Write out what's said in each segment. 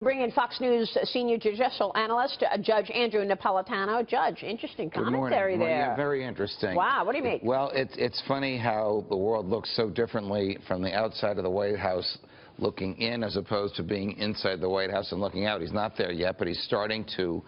Bring in Fox News senior judicial analyst, Judge Andrew Napolitano. Judge, interesting commentary there. Yeah, very interesting. Wow, what do you make? Well, it's funny how the world looks so differently from the outside of the White House looking in as opposed to being inside the White House and looking out. He's not there yet, but he's starting to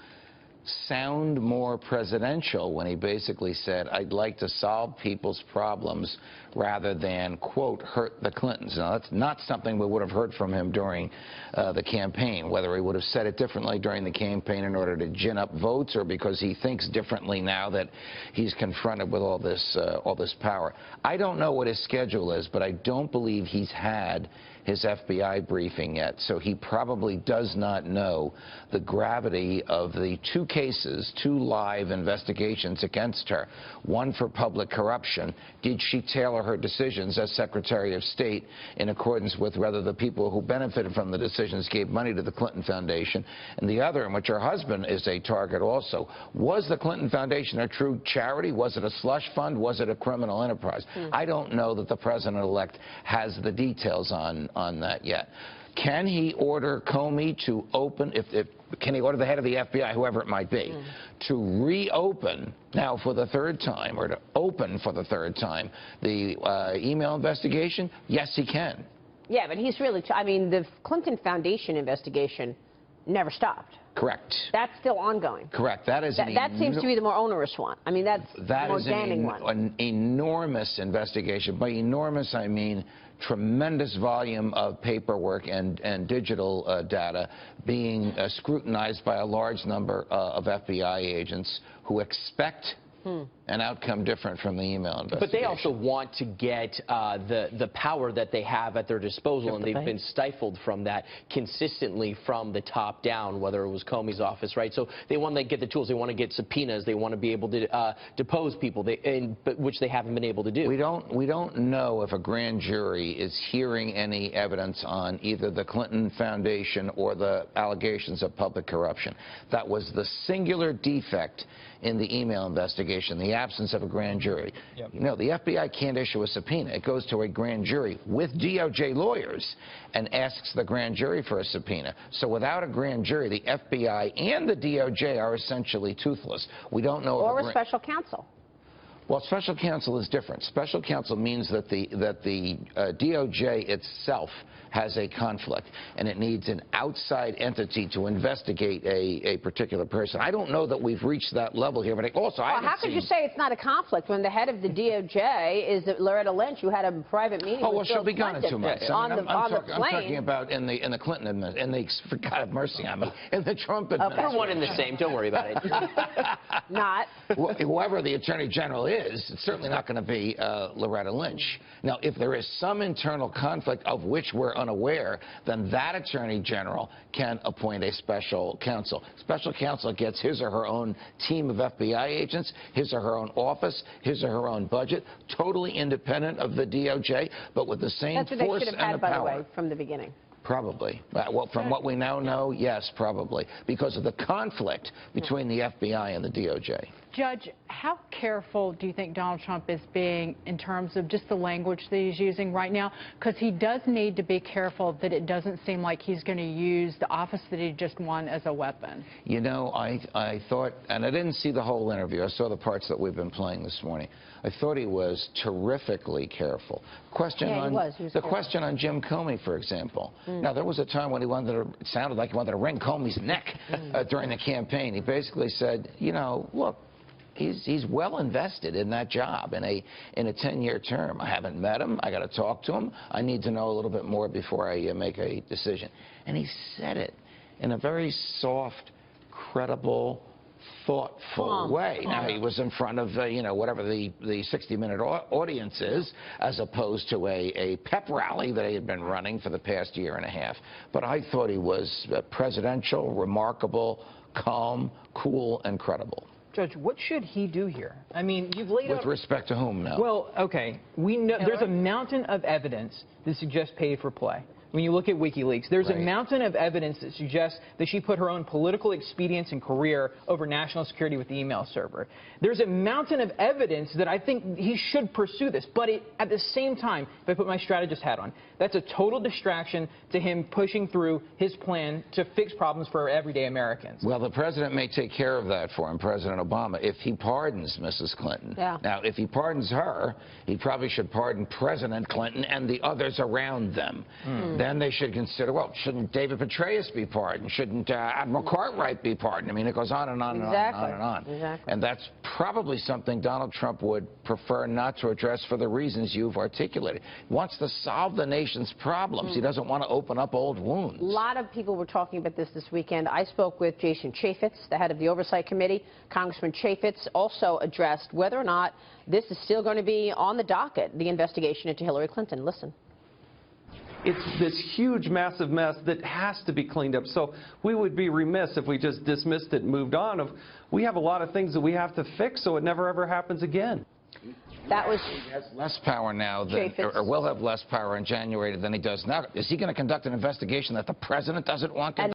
sound more presidential when he basically said, I'd like to solve people's problems rather than, quote, hurt the Clintons. Now, that's not something we would have heard from him during the campaign, whether he would have said it differently during the campaign in order to gin up votes or because he thinks differently now that he's confronted with all this power. I don't know what his schedule is, but I don't believe he's had his FBI briefing yet, so he probably does not know the gravity of the two cases, two live investigations against her, one for public corruption. Did she tailor her decisions as Secretary of State in accordance with whether the people who benefited from the decisions gave money to the Clinton Foundation? And the other, in which her husband is a target also, was the Clinton Foundation a true charity? Was it a slush fund? Was it a criminal enterprise? I don't know that the president-elect has the details on that yet. Can he order Comey to open, can he order the head of the FBI, whoever it might be, to reopen now for the third time, or to open for the third time, the email investigation? Yes, he can. Yeah, but he's really, I mean, the Clinton Foundation investigation never stopped. Correct. That's still ongoing. Correct. That is that seems to be the more onerous one. I mean, that's the more damning one. An enormous investigation. By enormous, I mean tremendous volume of paperwork and digital data being scrutinized by a large number of FBI agents who expect an outcome different from the email investigation. But they also want to get the power that they have at their disposal, and they've been stifled from that consistently from the top down, whether it was Comey's office, right? So they want to get the tools. They want to get subpoenas. They want to be able to depose people, which they haven't been able to do. We don't know if a grand jury is hearing any evidence on either the Clinton Foundation or the allegations of public corruption. That was the singular defect in the email investigation, the absence of a grand jury. Yep. You know, the FBI can't issue a subpoena. It goes to a grand jury with DOJ lawyers and asks the grand jury for a subpoena. So without a grand jury, the FBI and the DOJ are essentially toothless. We don't know. Or a special counsel. Well, special counsel is different. Special counsel means that the DOJ itself has a conflict, and it needs an outside entity to investigate a particular person. I don't know that we've reached that level here, but how could you say it's not a conflict when the head of the DOJ is Loretta Lynch, who had a private meeting with she'll be gone in 2 months. On the plane. I'm talking about in the Clinton administration, for God have mercy on me, in the Trump administration. Put one in the same. Don't worry about it. Not. Whoever the Attorney General is, it's certainly not going to be Loretta Lynch. Now, if there is some internal conflict of which we're unaware, then that Attorney General can appoint a special counsel. Special counsel gets his or her own team of FBI agents, his or her own office, his or her own budget, totally independent of the DOJ, but with the same force and the power. That's what they should have had, by the way, from the beginning. Probably. Well, from what we now know, yes, probably, because of the conflict between the FBI and the DOJ. Judge, how careful do you think Donald Trump is being in terms of just the language that he's using right now? Because he does need to be careful that it doesn't seem like he's going to use the office that he just won as a weapon. You know, I thought, and I didn't see the whole interview. I saw the parts that we've been playing this morning. I thought he was terrifically careful. The question on Jim Comey, for example. Now, there was a time when it sounded like he wanted to wring Comey's neck during the campaign. He basically said, you know, look, he's well invested in that job in a 10-year term. I haven't met him. I got to talk to him. I need to know a little bit more before I make a decision. And he said it in a very soft, credible, thoughtful way. Now, he was in front of, you know, whatever the 60-minute audience is, as opposed to a pep rally that he had been running for the past year and a half. But I thought he was presidential, remarkable, calm, cool, and credible. Judge, what should he do here? I mean, you've laid out... With respect to whom now? Well, okay, we know there's a mountain of evidence that suggests pay for play. when you look at WikiLeaks. There's a Right. mountain of evidence that suggests that she put her own political expedience and career over national security with the email server. There's a mountain of evidence that I think he should pursue this, but at the same time, if I put my strategist hat on, that's a total distraction to him pushing through his plan to fix problems for everyday Americans. Well, the president may take care of that for him, President Obama, if he pardons Mrs. Clinton. Yeah. Now, if he pardons her, he probably should pardon President Clinton and the others around them. Then they should consider, well, shouldn't David Petraeus be pardoned? Shouldn't Admiral Cartwright be pardoned? I mean, it goes on and on and on and on and on. Exactly. And that's probably something Donald Trump would prefer not to address for the reasons you've articulated. He wants to solve the nation's problems. He doesn't want to open up old wounds. A lot of people were talking about this weekend. I spoke with Jason Chaffetz, the head of the Oversight Committee. Congressman Chaffetz also addressed whether or not this is still going to be on the docket, the investigation into Hillary Clinton. Listen. It's this huge, massive mess that has to be cleaned up. So we would be remiss if we just dismissed it and moved on. We have a lot of things that we have to fix so it never, ever happens again. That was He has less power now than, Chaffetz. or will have less power in January than he does now. Is he going to conduct an investigation that the president doesn't want conducted?